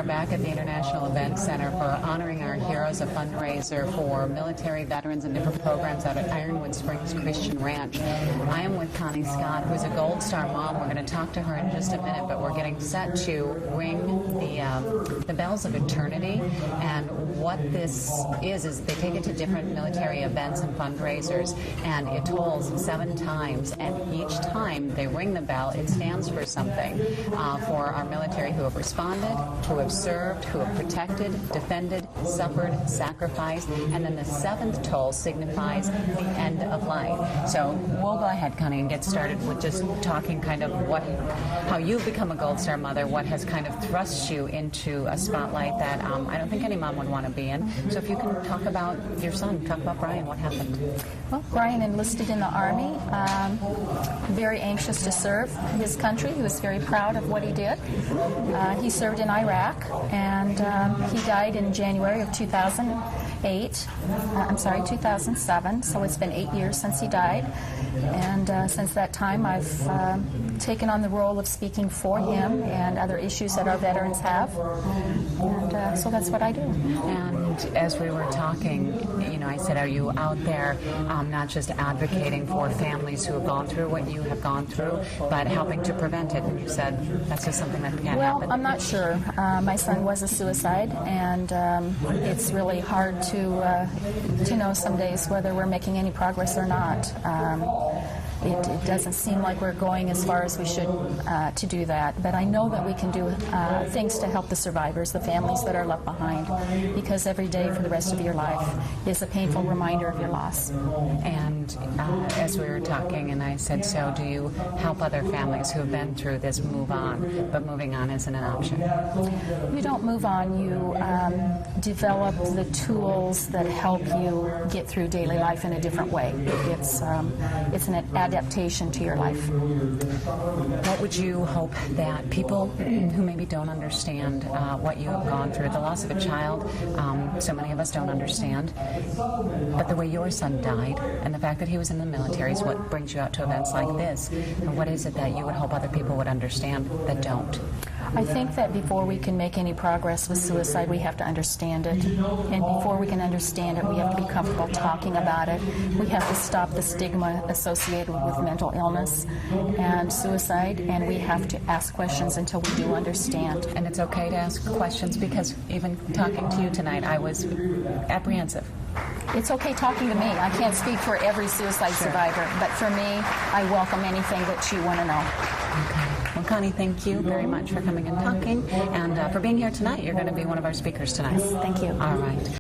are back at the International Event Center for Honoring Our Heroes, a fundraiser for military veterans and different programs out at Ironwood Springs Christian Ranch. I am with Connie Scott, who's a Gold Star mom. We're going to talk to her in just a minute, but we're getting set to ring the bells of eternity. And what this is they take it to different military events and fundraisers, and it tolls 7 times. And each time they ring the bell, it stands for something for our military who have responded, who have served, who have protected, defended, suffered, sacrificed, and then the 7th toll signifies the end of life. So we'll go ahead, Connie, and get started with just talking kind of how you've become a Gold Star mother, what has kind of thrust you into a spotlight that I don't think any mom would want to be in. So if you can talk about your son, talk about Brian, what happened? Well, Brian enlisted in the Army, very anxious to serve his country. He was very proud of what he did. He served in Iraq, and he died in January of 2007, so it's been 8 years since he died. And since that time, I've taken on the role of speaking for him and other issues that our veterans have. And so that's what I do. And as we were talking, I said, are you out there not just advocating for families who have gone through what you have gone through, but helping to prevent it? And you said that's just something that can't happen. Well, I'm not sure. My son was a suicide, and it's really hard to know some days whether we're making any progress or not. It doesn't seem like we're going as far as we should to do that. But I know that we can do things to help the survivors, the families that are left behind, because every day for the rest of your life is a painful reminder of your loss. And as we were talking, and I said, so do you help other families who have been through this move on, but moving on isn't an option? You don't move on. You develop the tools that help you get through daily life in a different way. It's an adaptation to your life. What would you hope that people who maybe don't understand what you have gone through, the loss of a child, so many of us don't understand, but the way your son died and the fact that he was in the military is what brings you out to events like this. And what is it that you would hope other people would understand that don't? I think that before we can make any progress with suicide, we have to understand it. And before we can understand it, we have to be comfortable talking about it. We have to stop the stigma associated with mental illness and suicide, and we have to ask questions until we do understand. And it's okay to ask questions, because even talking to you tonight, I was apprehensive. It's okay talking to me. I can't speak for every suicide survivor, but for me, I welcome anything that you want to know. Okay. Well, Connie, thank you very much for coming and talking, and for being here tonight. You're going to be one of our speakers tonight. Yes, thank you. All right.